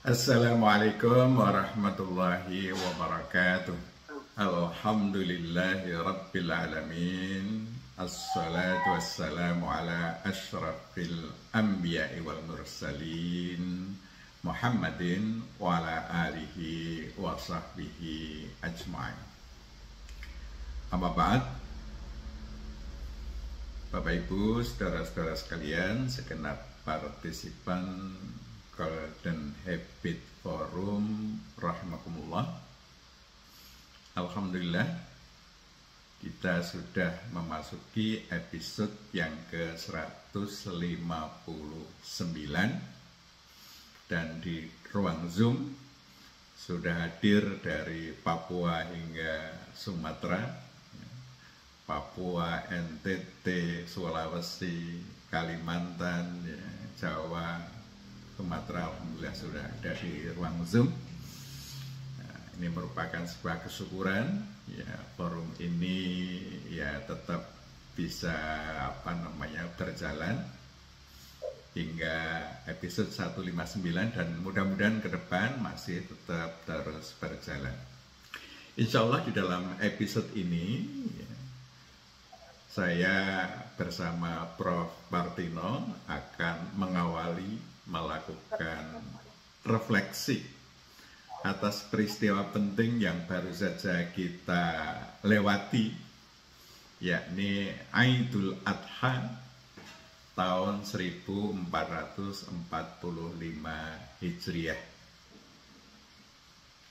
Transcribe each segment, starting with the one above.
Assalamualaikum warahmatullahi wabarakatuh. Alhamdulillahi rabbil alamin. Assalatu wassalamu ala asyrafil anbiya'i wal mursalin Muhammadin wa ala alihi wa sahbihi ajma'in. Amma ba'd. Bapak Ibu, saudara-saudara sekalian, segenap partisipan Golden Habit Forum rahimakumullah. Alhamdulillah, kita sudah memasuki episode yang ke-159 dan di ruang Zoom sudah hadir dari Papua hingga Sumatera, Papua, NTT, Sulawesi, Kalimantan, Jawa, Sumatera. Alhamdulillah sudah ada di ruang Zoom. Nah, ini merupakan sebuah kesyukuran, ya, forum ini ya tetap bisa berjalan hingga episode 159 dan mudah-mudahan ke depan masih tetap terus berjalan. Insya Allah di dalam episode ini ya, saya bersama Prof. Martino akan melakukan refleksi atas peristiwa penting yang baru saja kita lewati, yakni Idul Adha tahun 1445 Hijriah.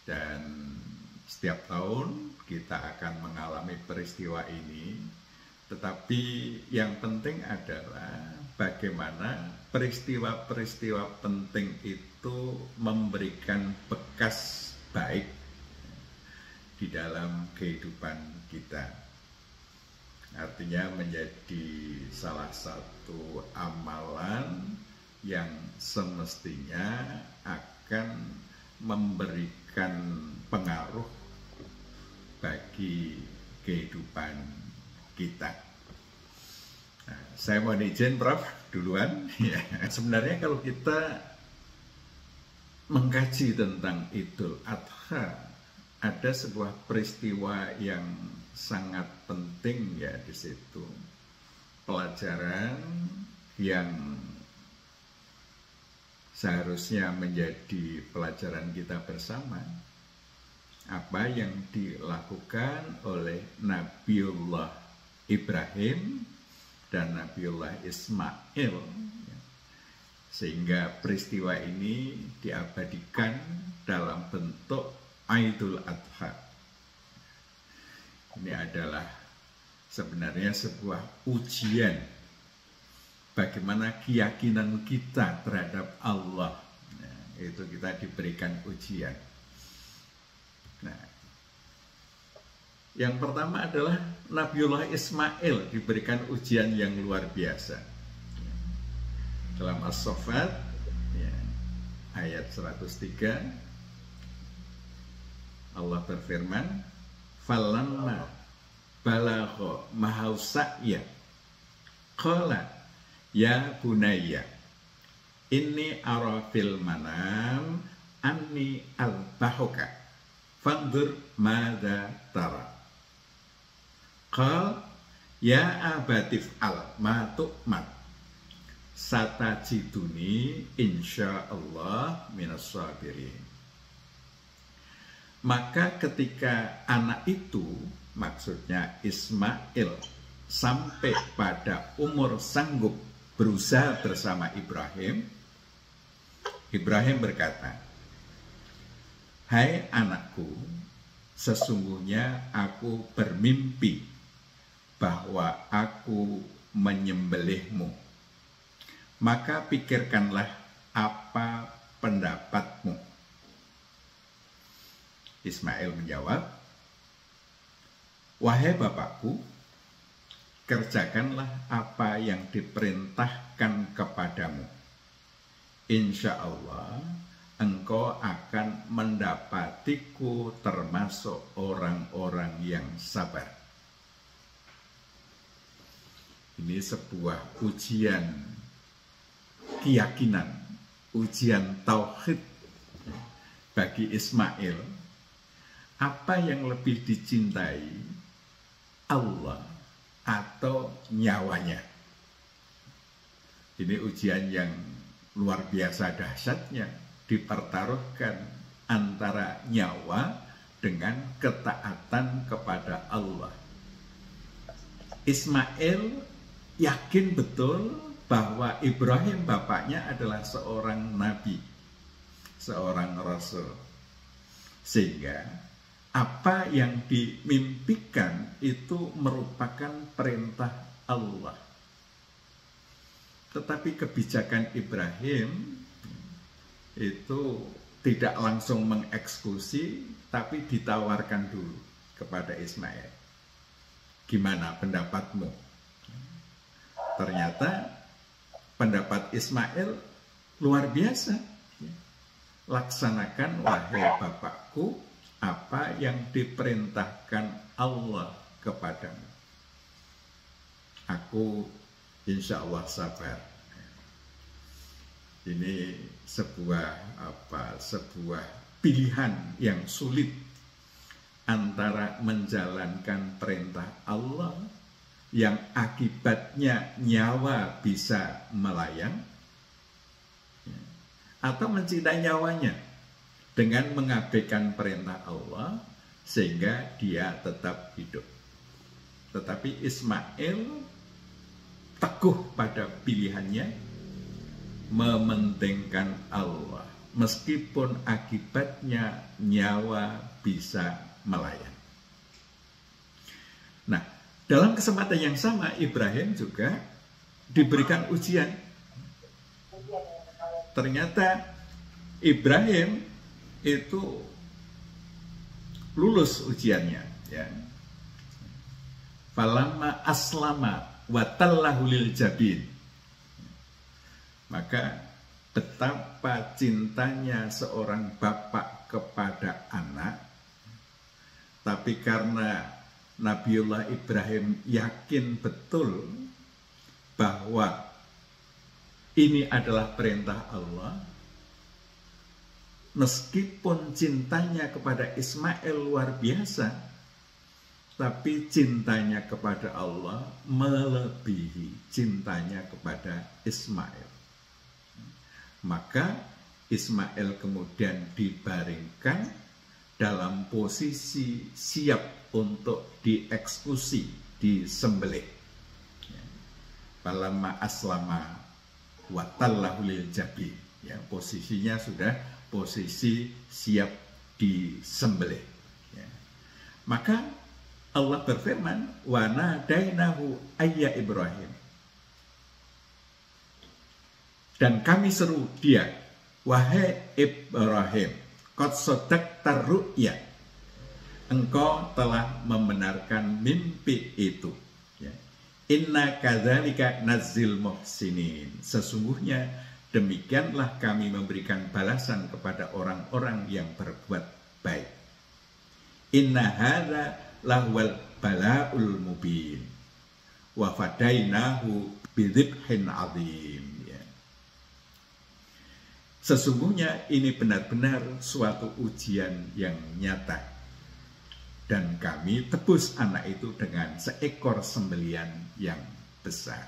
Dan setiap tahun kita akan mengalami peristiwa ini, tetapi yang penting adalah bagaimana peristiwa-peristiwa penting itu memberikan bekas baik di dalam kehidupan kita. Artinya menjadi salah satu amalan yang semestinya akan memberikan pengaruh bagi kehidupan kita. Nah, saya mohon izin Prof duluan. Ya, sebenarnya kalau kita mengkaji tentang Idul Adha, ada sebuah peristiwa yang sangat penting ya di situ. Pelajaran yang seharusnya menjadi pelajaran kita bersama. Apa yang dilakukan oleh Nabiullah Ibrahim dan Nabiullah Ismail, sehingga peristiwa ini diabadikan dalam bentuk Idul Adha. Ini adalah sebenarnya sebuah ujian bagaimana keyakinan kita terhadap Allah. Nah, itu kita diberikan ujian. Nah, yang pertama adalah Nabiullah Ismail diberikan ujian yang luar biasa. Dalam As-Saffat ya, ayat 103 Allah berfirman, "Falamma balagha mahausaya qala ya bunayya inni ara fil manam anni al-bahuka fandur madza tara." Qal ya abatif al ma tu'mat satajiduni insyaallah minas sabirin. Maka ketika anak itu, maksudnya Ismail, sampai pada umur sanggup berusaha bersama Ibrahim, Ibrahim berkata, "Hai anakku, sesungguhnya aku bermimpi bahwa aku menyembelihmu. Maka pikirkanlah apa pendapatmu." Ismail menjawab, "Wahai bapakku, kerjakanlah apa yang diperintahkan kepadamu. Insya Allah engkau akan mendapatiku termasuk orang-orang yang sabar." Ini sebuah ujian keyakinan, ujian tauhid bagi Ismail, apa yang lebih dicintai, Allah atau nyawanya? Ini ujian yang luar biasa dahsyatnya, dipertaruhkan antara nyawa dengan ketaatan kepada Allah. Ismail yakin betul bahwa Ibrahim bapaknya adalah seorang nabi, seorang rasul. Sehingga apa yang dimimpikan itu merupakan perintah Allah. Tetapi kebijakan Ibrahim itu tidak langsung mengeksekusi, tapi ditawarkan dulu kepada Ismail. Gimana pendapatmu? Ternyata pendapat Ismail luar biasa. Laksanakan, wahai bapakku, apa yang diperintahkan Allah kepadamu. Aku insya Allah sabar. Ini sebuah pilihan yang sulit antara menjalankan perintah Allah yang akibatnya nyawa bisa melayang, atau mencintai nyawanya dengan mengabaikan perintah Allah sehingga dia tetap hidup. Tetapi Ismail teguh pada pilihannya, mementingkan Allah meskipun akibatnya nyawa bisa melayang. Nah, dalam kesempatan yang sama Ibrahim juga diberikan ujian. Ternyata Ibrahim itu lulus ujiannya, ya. Falamma aslama wa tallahu lil jabin. Maka betapa cintanya seorang bapak kepada anak, tapi karena Nabiullah Ibrahim yakin betul bahwa ini adalah perintah Allah, meskipun cintanya kepada Ismail luar biasa, tapi cintanya kepada Allah melebihi cintanya kepada Ismail. Maka Ismail kemudian dibaringkan dalam posisi siap untuk dieksekusi, disembelih. Falamma aslama wa tallahu lil jabin. Ya, posisinya sudah posisi siap disembelih. Ya. Maka Allah berfirman, wa nadainahu ayya Ibrahim. Dan kami seru dia, wahai Ibrahim, qad sadaqta ru'ya, engkau telah membenarkan mimpi itu. Ya. Inna kadzalika nazzil muhsinin. Sesungguhnya demikianlah kami memberikan balasan kepada orang-orang yang berbuat baik. Inna hadza lahwal bala'ul mubin wa fadainahu bidzibhin adzim. Sesungguhnya ini benar-benar suatu ujian yang nyata. Dan kami tebus anak itu dengan seekor sembelian yang besar.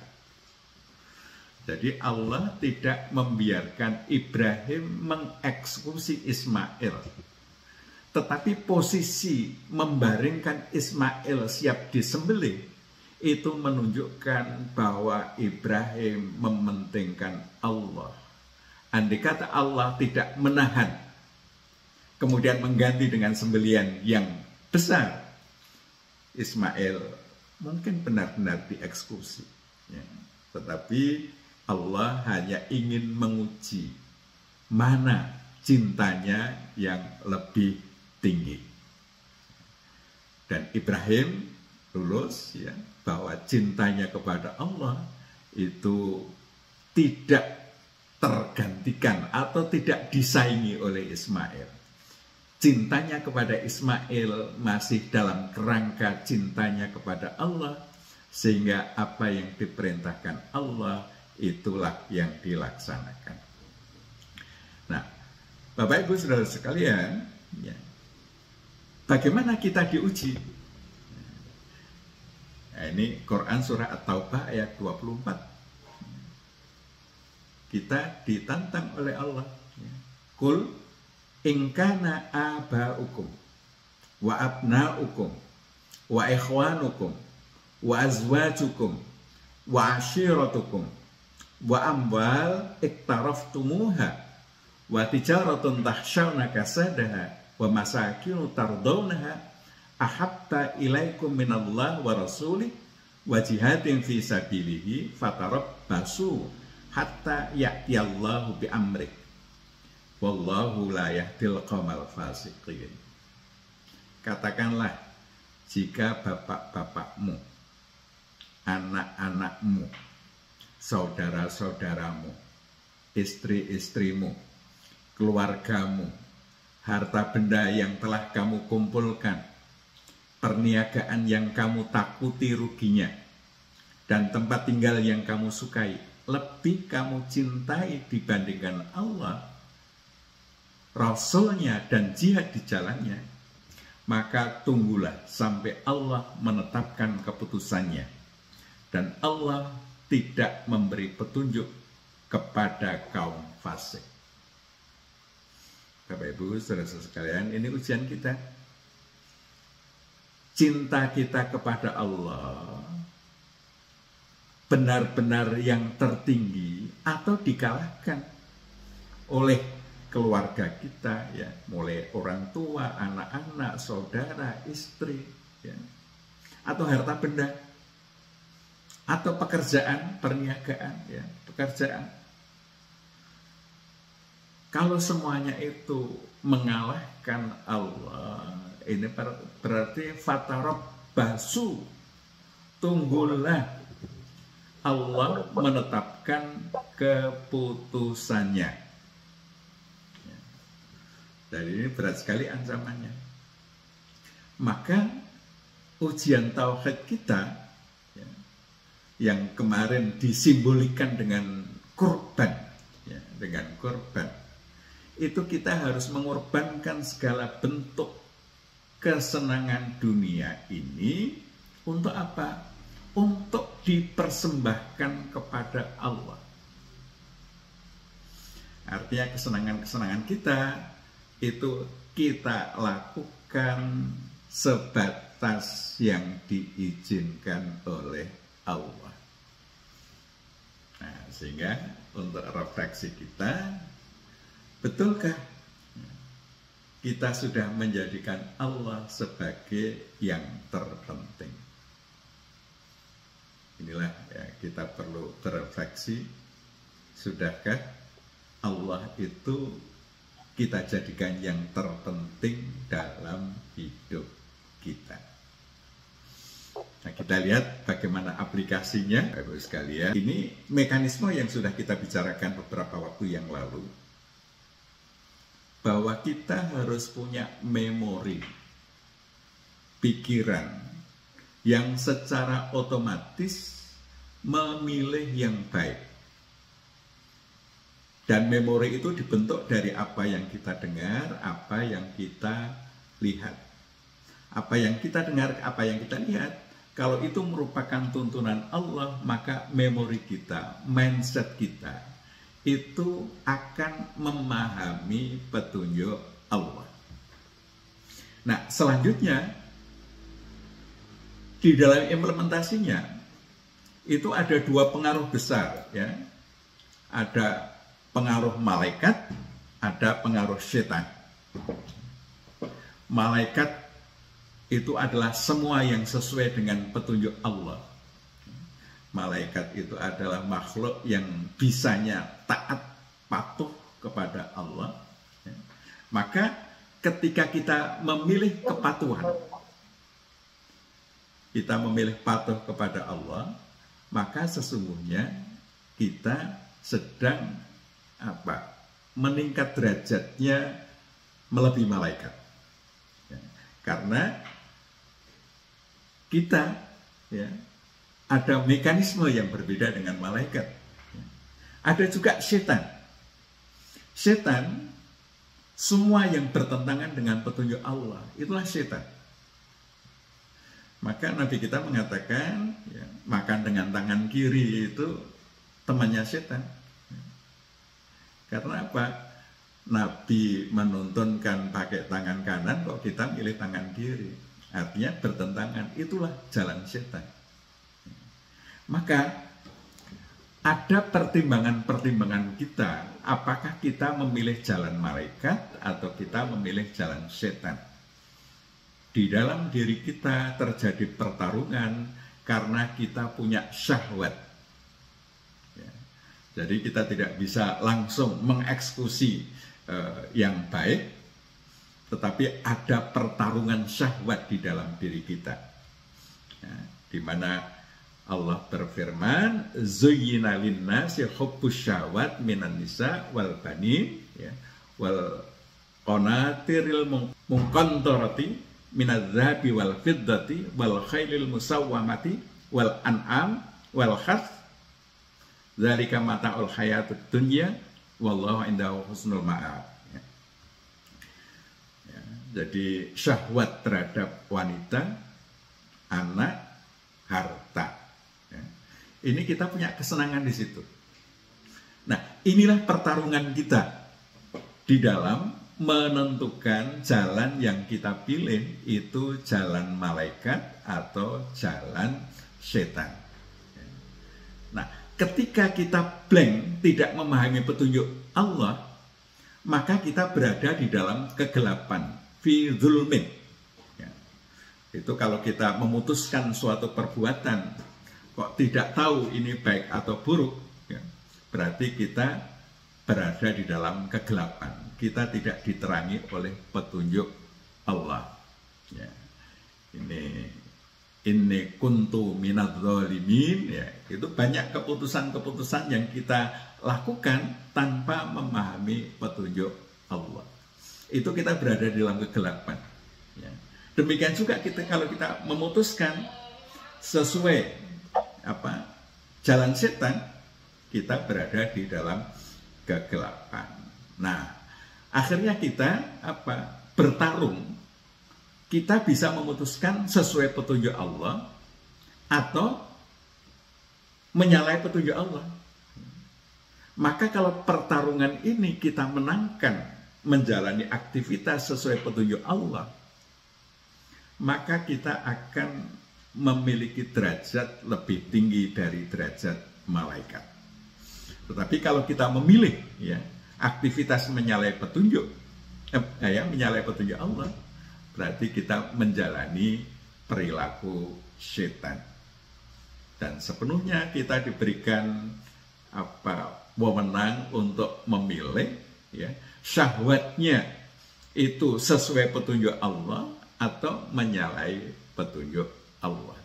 Jadi Allah tidak membiarkan Ibrahim mengeksekusi Ismail. Tetapi posisi membaringkan Ismail siap disembelih itu menunjukkan bahwa Ibrahim mementingkan Allah. Andai kata Allah tidak menahan, kemudian mengganti dengan sembelian yang besar, Ismail mungkin benar-benar dieksekusi. Ya. Tetapi Allah hanya ingin menguji mana cintanya yang lebih tinggi. Dan Ibrahim lulus, ya, bahwa cintanya kepada Allah itu tidak tergantikan atau tidak disaingi oleh Ismail. Cintanya kepada Ismail masih dalam kerangka cintanya kepada Allah, sehingga apa yang diperintahkan Allah itulah yang dilaksanakan. Nah, Bapak Ibu Saudara sekalian, ya, bagaimana kita diuji? Nah, ini Quran surah At-Taubah ayat 24. Kita ditantang oleh Allah. Kul ingkana aba'ukum wa abna'ukum wa ikhwanukum wa azwajukum wa ashiratukum wa amwal iktaraftumuha wa tijaratun tahsyawna kasadaha wa masakinu tardawnaha ahabba ilaikum minallah wa rasulih wa jihadin fi sabilihi fatarabbasu hatta ya'tiyallahu bi amrih wallahu la yahdil qaumal fasiqin. Katakanlah, jika bapak-bapakmu, anak-anakmu, saudara-saudaramu, istri-istrimu, keluargamu, harta benda yang telah kamu kumpulkan, perniagaan yang kamu takuti ruginya, dan tempat tinggal yang kamu sukai, lebih kamu cintai dibandingkan Allah, Rasulnya, dan jihad di jalannya, maka tunggulah sampai Allah menetapkan keputusannya. Dan Allah tidak memberi petunjuk kepada kaum fasik. Bapak Ibu Saudara sekalian, ini ujian kita. Cinta kita kepada Allah benar-benar yang tertinggi atau dikalahkan oleh keluarga kita, ya, mulai orang tua, anak-anak, saudara, istri, ya, atau harta benda, atau pekerjaan, perniagaan, ya, pekerjaan. Kalau semuanya itu mengalahkan Allah, ini berarti fatarabbasu, tunggulah Allah menetapkan keputusannya. Jadi ini berat sekali ancamannya. Maka ujian tauhid kita, ya, yang kemarin disimbolkan dengan kurban, ya, dengan kurban, itu kita harus mengorbankan segala bentuk kesenangan dunia ini untuk apa? Untuk dipersembahkan kepada Allah. Artinya kesenangan-kesenangan kita itu kita lakukan sebatas yang diizinkan oleh Allah. Nah, sehingga untuk refleksi kita, betulkah kita sudah menjadikan Allah sebagai yang terpenting? Inilah, ya, kita perlu berefleksi. Sudahkah Allah itu kita jadikan yang terpenting dalam hidup kita? Nah, kita lihat bagaimana aplikasinya, Bapak-Ibu sekalian. Ini mekanisme yang sudah kita bicarakan beberapa waktu yang lalu, bahwa kita harus punya memori pikiran yang secara otomatis memilih yang baik. Dan memori itu dibentuk dari apa yang kita dengar, apa yang kita lihat. Apa yang kita dengar, apa yang kita lihat, kalau itu merupakan tuntunan Allah, maka memori kita, mindset kita, itu akan memahami petunjuk Allah. Nah, selanjutnya, di dalam implementasinya, itu ada dua pengaruh besar, ya. Ada pengaruh malaikat, ada pengaruh setan. Malaikat itu adalah semua yang sesuai dengan petunjuk Allah. Malaikat itu adalah makhluk yang bisanya taat, patuh kepada Allah. Maka ketika kita memilih kepatuhan, kita memilih patuh kepada Allah, maka sesungguhnya kita sedang meningkat derajatnya melebihi malaikat. Ya, karena kita, ya, ada mekanisme yang berbeda dengan malaikat. Ya. Ada juga setan. Setan semua yang bertentangan dengan petunjuk Allah, itulah setan. Maka Nabi kita mengatakan, ya, makan dengan tangan kiri itu temannya setan. Karena apa? Nabi menuntunkan pakai tangan kanan, kok kita milih tangan kiri. Artinya bertentangan, itulah jalan setan. Maka ada pertimbangan-pertimbangan kita, apakah kita memilih jalan malaikat atau kita memilih jalan setan. Di dalam diri kita terjadi pertarungan karena kita punya syahwat. Ya. Jadi kita tidak bisa langsung mengeksekusi yang baik, tetapi ada pertarungan syahwat di dalam diri kita. Ya, di mana Allah berfirman, "Zuyyina lin-nasi hubbus syahwat minan nisa wal banin, ya, wal qanatiril muqantarati minadz-dzahabi wal fiddati wal khailil musawwamati wal an'am wal harth. Dzalika mata'ul hayatud dunya wallahu indahu husnul ma'ab." Ya. Ya, jadi syahwat terhadap wanita, anak, harta. Ya. Ini kita punya kesenangan di situ. Nah, inilah pertarungan kita di dalam menentukan jalan yang kita pilih, itu jalan malaikat atau jalan setan. Nah, ketika kita blank, tidak memahami petunjuk Allah, maka kita berada di dalam kegelapan, fi zulmin. Ya. Itu kalau kita memutuskan suatu perbuatan, kok tidak tahu ini baik atau buruk, ya, berarti kita berada di dalam kegelapan. Kita tidak diterangi oleh petunjuk Allah. Ya. Ini kuntu minadz-dzalimin, ya. Itu banyak keputusan-keputusan yang kita lakukan tanpa memahami petunjuk Allah. Itu kita berada di dalam kegelapan. Ya. Demikian juga kalau kita memutuskan sesuai jalan setan, kita berada di dalam kegelapan. Nah, akhirnya kita bertarung. Kita bisa memutuskan sesuai petunjuk Allah atau menyalahi petunjuk Allah. Maka kalau pertarungan ini kita menangkan, menjalani aktivitas sesuai petunjuk Allah, maka kita akan memiliki derajat lebih tinggi dari derajat malaikat. Tetapi kalau kita memilih, ya, aktivitas menyalahi petunjuk, menyalahi petunjuk Allah, berarti kita menjalani perilaku setan. Dan sepenuhnya kita diberikan wewenang untuk memilih, ya, syahwatnya itu sesuai petunjuk Allah atau menyalahi petunjuk Allah.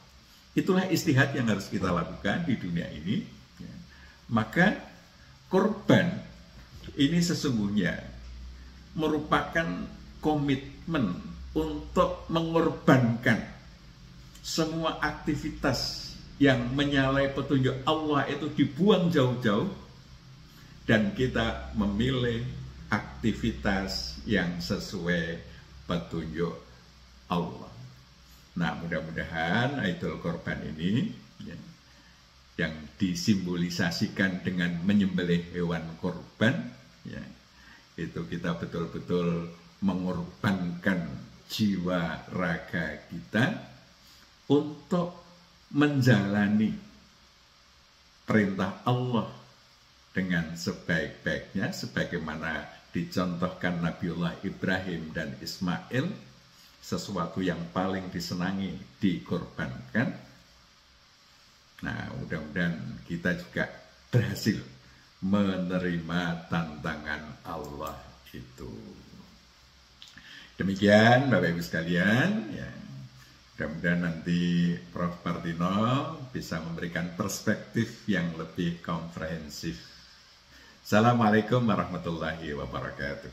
Itulah istihad yang harus kita lakukan di dunia ini. Ya. Maka korban ini sesungguhnya merupakan komitmen untuk mengorbankan semua aktivitas yang menyalahi petunjuk Allah itu dibuang jauh-jauh, dan kita memilih aktivitas yang sesuai petunjuk Allah. Nah, mudah-mudahan Idul Korban ini, ya, yang disimbolisasikan dengan menyembelih hewan korban, ya, itu kita betul-betul mengorbankan jiwa raga kita untuk menjalani perintah Allah dengan sebaik-baiknya, sebagaimana dicontohkan Nabiullah Ibrahim dan Ismail, sesuatu yang paling disenangi dikorbankan. Nah, mudah-mudahan kita juga berhasil menerima tantangan Allah itu. Demikian Bapak Ibu sekalian, ya. Mudah-mudahan nanti Prof. Partino bisa memberikan perspektif yang lebih komprehensif. Assalamualaikum warahmatullahi wabarakatuh.